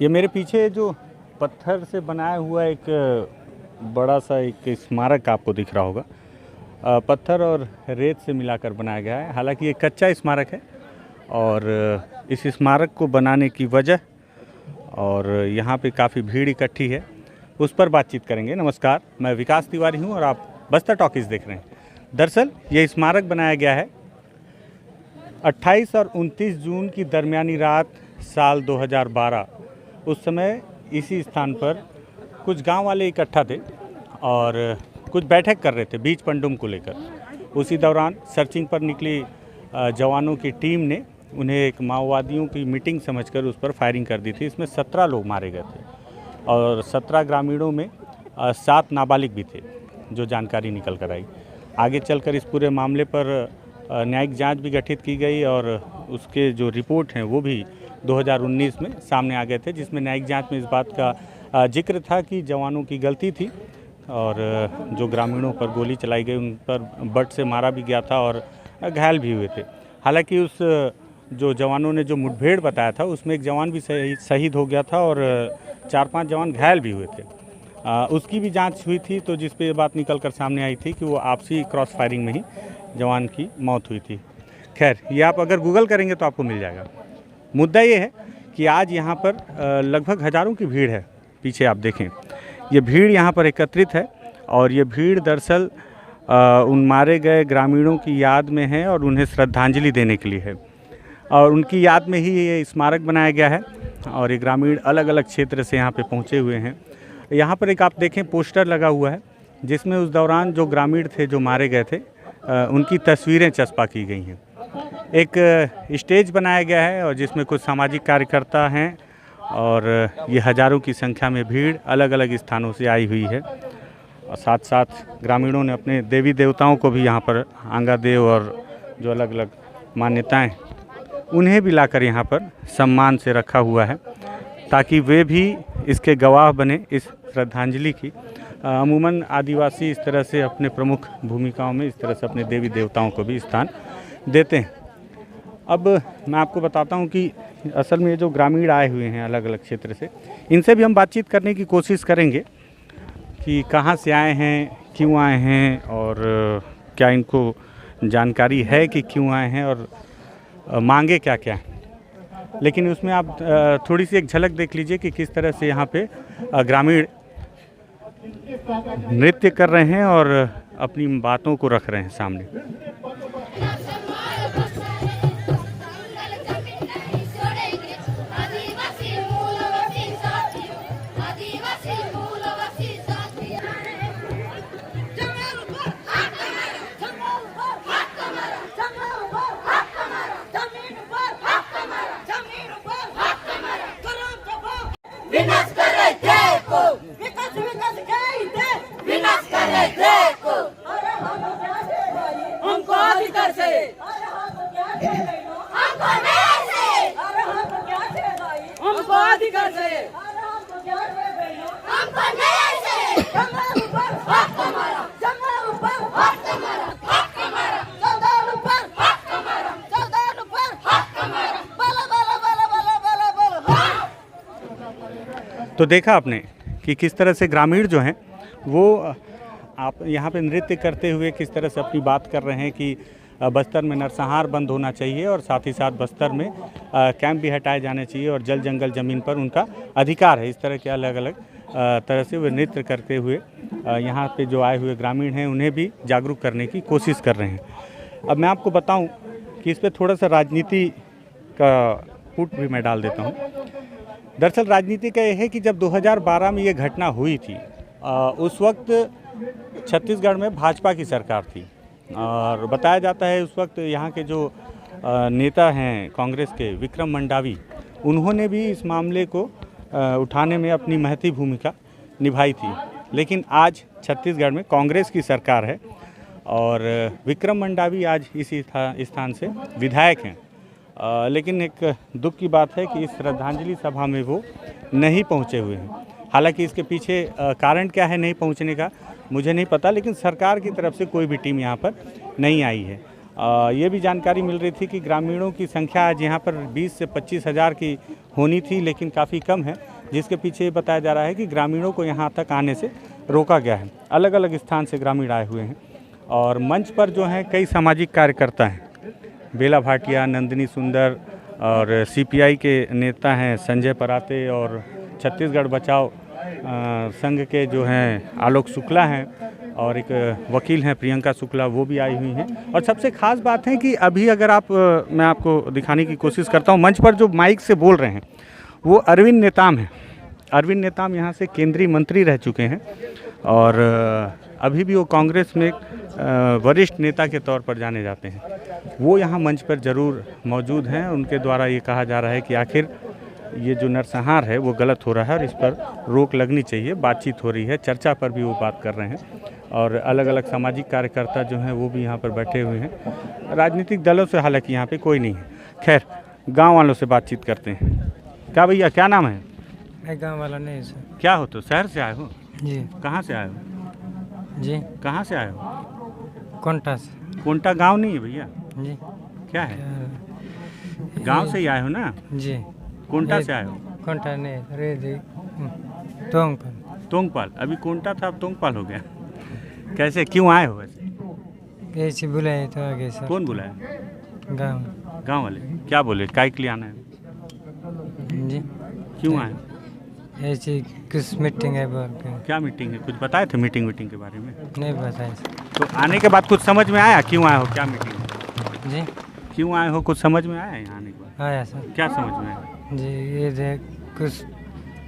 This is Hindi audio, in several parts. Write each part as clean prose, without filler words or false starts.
ये मेरे पीछे जो पत्थर से बनाया हुआ एक बड़ा सा एक स्मारक आपको दिख रहा होगा। पत्थर और रेत से मिलाकर बनाया गया है। हालांकि ये कच्चा स्मारक है और इस स्मारक को बनाने की वजह और यहाँ पे काफ़ी भीड़ इकट्ठी है, उस पर बातचीत करेंगे। नमस्कार, मैं विकास तिवारी हूँ और आप बस्तर टॉकीज़ देख रहे हैं। दरअसल ये स्मारक बनाया गया है 28 और 29 जून की दरमियानी रात साल 2012। उस समय इसी स्थान पर कुछ गांव वाले इकट्ठा थे और कुछ बैठक कर रहे थे बीच पंडुम को लेकर। उसी दौरान सर्चिंग पर निकली जवानों की टीम ने उन्हें एक माओवादियों की मीटिंग समझकर उस पर फायरिंग कर दी थी। इसमें 17 लोग मारे गए थे और 17 ग्रामीणों में 7 नाबालिग भी थे, जो जानकारी निकल कर आई। आगे चलकर इस पूरे मामले पर न्यायिक जांच भी गठित की गई और उसके जो रिपोर्ट हैं वो भी 2019 में सामने आ गए थे, जिसमें न्यायिक जांच में इस बात का जिक्र था कि जवानों की गलती थी और जो ग्रामीणों पर गोली चलाई गई उन पर बट से मारा भी गया था और घायल भी हुए थे। हालांकि उस जो जवानों ने जो मुठभेड़ बताया था उसमें एक जवान भी शहीद हो गया था और 4-5 जवान घायल भी हुए थे। उसकी भी जांच हुई थी, तो जिस पे ये बात निकल कर सामने आई थी कि वो आपसी क्रॉस फायरिंग में ही जवान की मौत हुई थी। खैर, ये आप अगर गूगल करेंगे तो आपको मिल जाएगा। मुद्दा ये है कि आज यहाँ पर लगभग हज़ारों की भीड़ है। पीछे आप देखें, ये भीड़ यहाँ पर एकत्रित है और ये भीड़ दरअसल उन मारे गए ग्रामीणों की याद में है और उन्हें श्रद्धांजलि देने के लिए है और उनकी याद में ही ये स्मारक बनाया गया है। और ये ग्रामीण अलग अलग क्षेत्र से यहाँ पे पहुँचे हुए हैं। यहाँ पर एक आप देखें पोस्टर लगा हुआ है जिसमें उस दौरान जो ग्रामीण थे जो मारे गए थे उनकी तस्वीरें चस्पा की गई हैं। एक स्टेज बनाया गया है और जिसमें कुछ सामाजिक कार्यकर्ता हैं और ये हज़ारों की संख्या में भीड़ अलग अलग स्थानों से आई हुई है। और साथ साथ ग्रामीणों ने अपने देवी देवताओं को भी यहाँ पर आंगा देव और जो अलग अलग मान्यताएं उन्हें भी लाकर यहाँ पर सम्मान से रखा हुआ है ताकि वे भी इसके गवाह बने इस श्रद्धांजलि की। अमूमन आदिवासी इस तरह से अपने प्रमुख भूमिकाओं में इस तरह से अपने देवी देवताओं को भी स्थान देते हैं। अब मैं आपको बताता हूं कि असल में ये जो ग्रामीण आए हुए हैं अलग अलग क्षेत्र से, इनसे भी हम बातचीत करने की कोशिश करेंगे कि कहां से आए हैं, क्यों आए हैं और क्या इनको जानकारी है कि क्यों आए हैं और मांगे क्या क्या हैं। लेकिन उसमें आप थोड़ी सी एक झलक देख लीजिए कि किस तरह से यहाँ पे ग्रामीण नृत्य कर रहे हैं और अपनी बातों को रख रहे हैं सामने। तो देखा आपने कि किस तरह से ग्रामीण जो हैं वो आप यहाँ पे नृत्य करते हुए किस तरह से अपनी बात कर रहे हैं कि बस्तर में नरसंहार बंद होना चाहिए और साथ ही साथ बस्तर में कैंप भी हटाए जाने चाहिए और जल जंगल ज़मीन पर उनका अधिकार है। इस तरह के अलग अलग तरह से वे नृत्य करते हुए यहाँ पे जो आए हुए ग्रामीण हैं उन्हें भी जागरूक करने की कोशिश कर रहे हैं। अब मैं आपको बताऊँ कि इस पर थोड़ा सा राजनीति का फूट भी मैं डाल देता हूँ। दरअसल राजनीति का यह है कि जब 2012 में ये घटना हुई थी उस वक्त छत्तीसगढ़ में भाजपा की सरकार थी और बताया जाता है उस वक्त यहाँ के जो नेता हैं कांग्रेस के विक्रम मंडावी, उन्होंने भी इस मामले को उठाने में अपनी महती भूमिका निभाई थी। लेकिन आज छत्तीसगढ़ में कांग्रेस की सरकार है और विक्रम मंडावी आज इसी स्थान से विधायक हैं। लेकिन एक दुख की बात है कि इस श्रद्धांजलि सभा में वो नहीं पहुंचे हुए हैं। हालांकि इसके पीछे कारण क्या है नहीं पहुंचने का मुझे नहीं पता, लेकिन सरकार की तरफ से कोई भी टीम यहाँ पर नहीं आई है ये भी जानकारी मिल रही थी कि ग्रामीणों की संख्या आज यहाँ पर 20 से 25 हज़ार की होनी थी, लेकिन काफ़ी कम है, जिसके पीछे ये बताया जा रहा है कि ग्रामीणों को यहाँ तक आने से रोका गया है। अलग अलग स्थान से ग्रामीण आए हुए हैं और मंच पर जो हैं कई सामाजिक कार्यकर्ता हैं, बेला भाटिया, नंदिनी सुंदर और सीपीआई के नेता हैं संजय पराते और छत्तीसगढ़ बचाओ संघ के जो हैं आलोक शुक्ला हैं और एक वकील हैं प्रियंका शुक्ला, वो भी आई हुई हैं। और सबसे ख़ास बात है कि अभी अगर मैं आपको दिखाने की कोशिश करता हूँ, मंच पर जो माइक से बोल रहे हैं वो अरविंद नेताम हैं। अरविंद नेताम यहाँ से केंद्रीय मंत्री रह चुके हैं और अभी भी वो कांग्रेस में वरिष्ठ नेता के तौर पर जाने जाते हैं। वो यहाँ मंच पर ज़रूर मौजूद हैं। उनके द्वारा ये कहा जा रहा है कि आखिर ये जो नरसंहार है वो गलत हो रहा है और इस पर रोक लगनी चाहिए। बातचीत हो रही है, चर्चा पर भी वो बात कर रहे हैं और अलग अलग सामाजिक कार्यकर्ता जो हैं वो भी यहाँ पर बैठे हुए हैं। राजनीतिक दलों से हालांकि यहाँ पे कोई नहीं है। खैर, गांव वालों से बातचीत करते हैं। क्या भैया, क्या नाम है? मैं गांव वाला नहीं सर। क्या हो, तो शहर से आए हो? जी। कहाँ से आए हो? जी। कहाँ से आए हो? कोंटा से। कोंटा गाँव नहीं है भैया? जी। क्या है? गाँव से ही आए हो ना? जी। कोंटा से आए हो? कोंटा नहीं, रे जी तोंगपाल। तोंगपाल, अभी कोंटा था अब तोंगपाल हो गया। कैसे, क्यों आए हो वैसे? कैसे बुलाए तो आगे सर। कौन बुलाया? गांव वाले। क्या बोले, काय के लिए आना है? जी। क्यों आए? ऐसी कुछ मीटिंग है बोल के। क्या मीटिंग है, कुछ बताए थे मीटिंग के बारे में? नहीं बताए सर। तो आने के बाद कुछ समझ में आया क्यों आए हो, क्या मीटिंग है? जी। क्यों आए हो, कुछ समझ में आया यहाँ आने के बाद? आया सर। क्या समझ में आया? जी, ये देख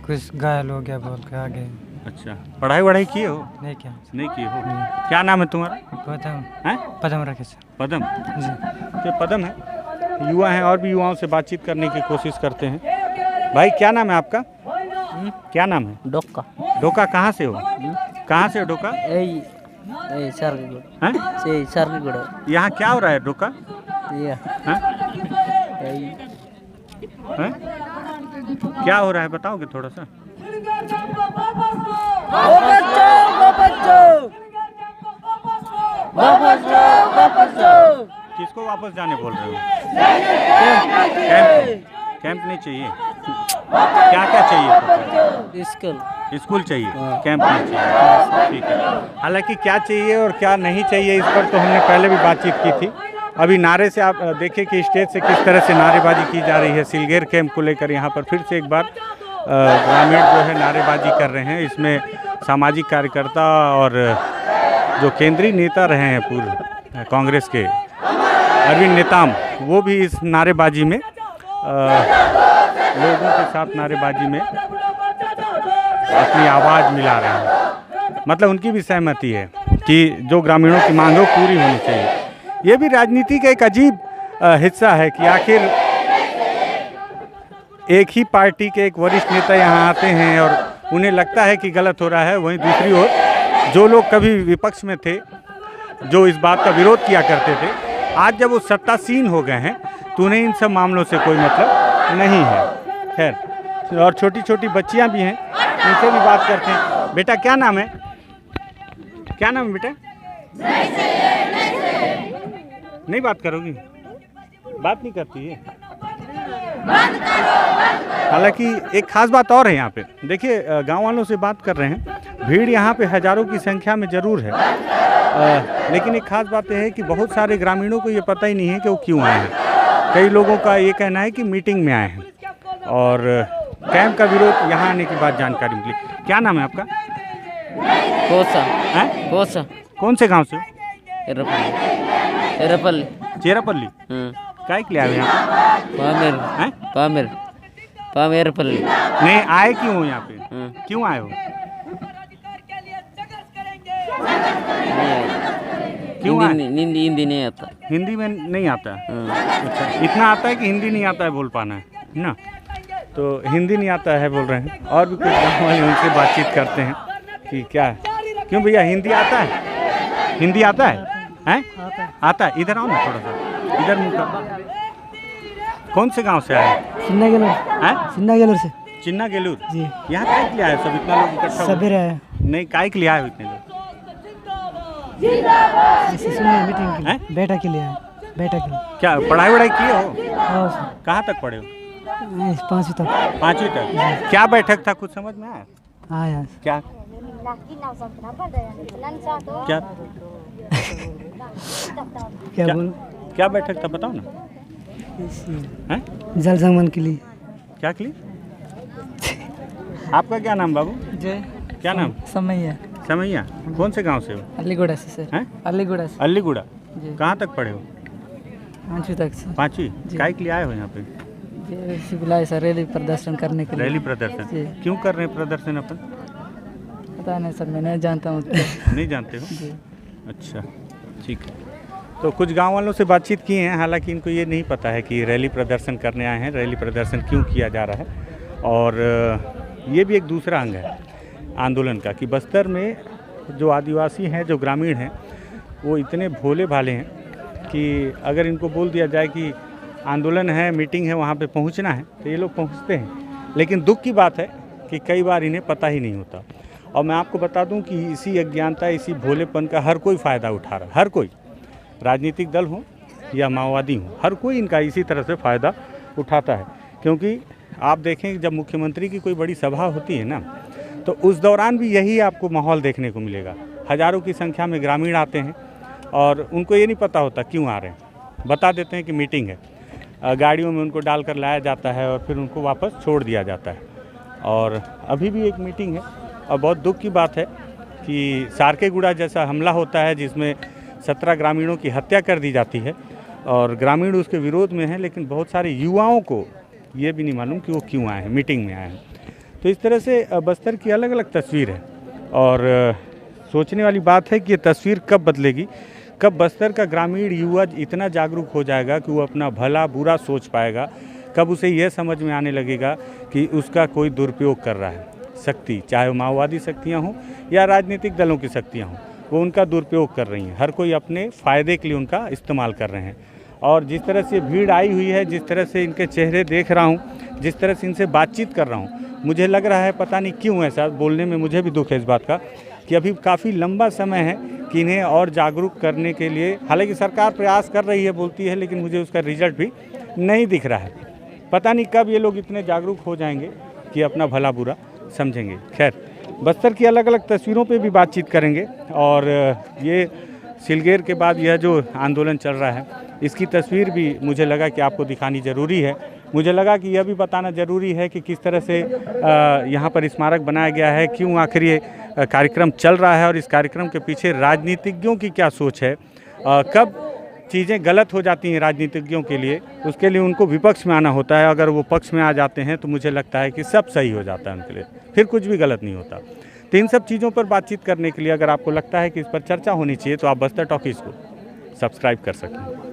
कुछ घायल हो गया बोल के आगे। अच्छा, पढ़ाई वढ़ाई किए हो? नहीं क्या? नहीं किए हो। क्या नाम है तुम्हारा? पदम हैं? पदम रखे सर। पदम? जी। तो पदम है, युवा हैं और भी युवाओं से बातचीत करने की कोशिश करते हैं। भाई, क्या नाम है आपका? क्या नाम है? डोका। डोका कहाँ से हो? कहाँ से हो डोका? सरगुड़। यहाँ क्या हो रहा है डोका? क्या हो रहा है बताओगे थोड़ा सा? किसको वापस जाने बोल रहे हो? कैंप नहीं चाहिए? क्या क्या चाहिए? स्कूल चाहिए, कैंप नहीं चाहिए। ठीक है। हालांकि क्या चाहिए और क्या नहीं चाहिए इस पर तो हमने पहले भी बातचीत की थी। अभी नारे से आप देखिए कि स्टेज से किस तरह से नारेबाजी की जा रही है सिलगेर कैंप को लेकर। यहाँ पर फिर से एक बार ग्रामीण जो है नारेबाजी कर रहे हैं। इसमें सामाजिक कार्यकर्ता और जो केंद्रीय नेता रहे हैं पूर्व कांग्रेस के अरविंद नेताम, वो भी इस नारेबाजी में लोगों के साथ नारेबाजी में अपनी आवाज़ मिला रहे हैं। मतलब उनकी भी सहमति है कि जो ग्रामीणों की मांग है वो पूरी होनी चाहिए। ये भी राजनीति का एक अजीब हिस्सा है कि आखिर एक ही पार्टी के एक वरिष्ठ नेता यहाँ आते हैं और उन्हें लगता है कि गलत हो रहा है, वहीं दूसरी ओर जो लोग कभी विपक्ष में थे, जो इस बात का विरोध किया करते थे, आज जब वो सत्तासीन हो गए हैं तो उन्हें इन सब मामलों से कोई मतलब नहीं है। खैर, और छोटी छोटी बच्चियाँ भी हैं, उनसे भी बात करते हैं। बेटा, क्या नाम है? क्या नाम है बेटा? नहीं बात करोगी? बात नहीं करती है। हालांकि एक खास बात और है यहाँ पे, देखिए गांव वालों से बात कर रहे हैं, भीड़ यहाँ पे हज़ारों की संख्या में ज़रूर है, लेकिन एक खास बात यह है कि बहुत सारे ग्रामीणों को ये पता ही नहीं है कि वो क्यों आए हैं। कई लोगों का ये कहना है कि मीटिंग में आए हैं और कैंप का विरोध यहाँ आने के बाद जानकारी मिली। क्या नाम है आपका? कोसा। हैं? कोसा। कौन से गांव से हो? एरपल्ली। चेरापल्ली। काय के लिए आए यहाँ? पामेरपल्ली। नहीं, आए क्यों हो यहाँ पे? क्यों आए हो? क्यों आए? हिंदी नहीं आता। हिंदी में नहीं आता? अच्छा, इतना आता है कि हिंदी नहीं आता है बोल पाना है ना? तो हिंदी नहीं आता है बोल रहे हैं। और भी कुछ गाँव वाले उनसे बातचीत करते हैं कि क्या है, क्यों भैया हिंदी आता है? हिंदी आता है? हैं? आता है। इधर आओ ना थोड़ा सा, इधर मुँह कर। कौन से गांव से आए? चिन्ना गेलूर। हैं? चिन्ना गेलूर से। चिन्ना गेलूर जी। यहाँ काय के लिए आए सब इतना लोग इकट्ठा? सवेरे आए। नहीं, काय के लिए आए इतने लोग? मीटिंग के लिए। हैं? बेटा के लिए आए। बैठक में। क्या पढ़ाई वढ़ाई किए हो? हाँ सर, कहाँ तक पढ़े हो? 5वीं तक। 5वीं तक। क्या बैठक था, कुछ समझ में आया? हाँ यार, क्या क्या क्या क्या? बोल क्या बैठक था बताओ ना। हैं? जल संगमन के लिए। क्या के लिए? आपका क्या नाम बाबू? जय क्या नाम? समैया, समैया। कौन से गांव से हो? अलीगढ़ से सर। हैं? अलीगढ़ से अलीगुड़ा। जी। कहाँ तक पढ़े हो? 5वीं तक सर। 5वीं। जी। काय के लिए आए हो यहाँ पे? जी बुलाए सर रैली प्रदर्शन करने के लिए। रैली प्रदर्शन। जी। क्यों कर रहे हैं प्रदर्शन अपन? पता नहीं सर, मैं नहीं जानता हूँ। नहीं जानते हो? जी। अच्छा, ठीक है। तो कुछ गांव वालों से बातचीत की हैं, हालांकि इनको ये नहीं पता है कि रैली प्रदर्शन करने आए हैं, रैली प्रदर्शन क्यों किया जा रहा है। और ये भी एक दूसरा अंग है आंदोलन का कि बस्तर में जो आदिवासी हैं, जो ग्रामीण हैं, वो इतने भोले भाले हैं कि अगर इनको बोल दिया जाए कि आंदोलन है, मीटिंग है, वहाँ पे पहुँचना है, तो ये लोग पहुँचते हैं। लेकिन दुख की बात है कि कई बार इन्हें पता ही नहीं होता। और मैं आपको बता दूं कि इसी अज्ञानता, इसी भोलेपन का हर कोई फ़ायदा उठा रहा है। हर कोई, राजनीतिक दल हो या माओवादी हो, हर कोई इनका इसी तरह से फ़ायदा उठाता है। क्योंकि आप देखें जब मुख्यमंत्री की कोई बड़ी सभा होती है ना, तो उस दौरान भी यही आपको माहौल देखने को मिलेगा। हज़ारों की संख्या में ग्रामीण आते हैं और उनको ये नहीं पता होता क्यों आ रहे हैं। बता देते हैं कि मीटिंग है, गाड़ियों में उनको डाल कर लाया जाता है और फिर उनको वापस छोड़ दिया जाता है। और अभी भी एक मीटिंग है और बहुत दुख की बात है कि सारकेगुड़ा जैसा हमला होता है जिसमें 17 ग्रामीणों की हत्या कर दी जाती है और ग्रामीण उसके विरोध में हैं, लेकिन बहुत सारे युवाओं को ये भी नहीं मालूम कि वो क्यों आए हैं, मीटिंग में आए हैं। तो इस तरह से बस्तर की अलग अलग तस्वीर है और सोचने वाली बात है कि ये तस्वीर कब बदलेगी, कब बस्तर का ग्रामीण युवा इतना जागरूक हो जाएगा कि वो अपना भला बुरा सोच पाएगा, कब उसे यह समझ में आने लगेगा कि उसका कोई दुरुपयोग कर रहा है। शक्ति, चाहे वो माओवादी शक्तियाँ हों या राजनीतिक दलों की शक्तियाँ हों, वो उनका दुरुपयोग कर रही हैं। हर कोई अपने फ़ायदे के लिए उनका इस्तेमाल कर रहे हैं। और जिस तरह से भीड़ आई हुई है, जिस तरह से इनके चेहरे देख रहा हूँ, जिस तरह से इनसे बातचीत कर रहा हूँ, मुझे लग रहा है पता नहीं क्यों ऐसा बोलने में मुझे भी दुख है इस बात का कि अभी काफ़ी लंबा समय है कि इन्हें और जागरूक करने के लिए, हालांकि सरकार प्रयास कर रही है, बोलती है, लेकिन मुझे उसका रिजल्ट भी नहीं दिख रहा है। पता नहीं कब ये लोग इतने जागरूक हो जाएंगे कि अपना भला बुरा समझेंगे। खैर, बस्तर की अलग अलग तस्वीरों पे भी बातचीत करेंगे और ये सिलगेर के बाद यह जो आंदोलन चल रहा है, इसकी तस्वीर भी मुझे लगा कि आपको दिखानी ज़रूरी है। मुझे लगा कि यह भी बताना ज़रूरी है कि किस तरह से यहाँ पर स्मारक बनाया गया है, क्यों आखिर ये कार्यक्रम चल रहा है और इस कार्यक्रम के पीछे राजनीतिज्ञों की क्या सोच है, कब चीज़ें गलत हो जाती हैं राजनीतिज्ञों के लिए, उसके लिए उनको विपक्ष में आना होता है। अगर वो पक्ष में आ जाते हैं तो मुझे लगता है कि सब सही हो जाता है उनके लिए, फिर कुछ भी गलत नहीं होता। तो इन सब चीज़ों पर बातचीत करने के लिए अगर आपको लगता है कि इस पर चर्चा होनी चाहिए तो आप बस्तर टॉकीज़ को सब्सक्राइब कर सकें।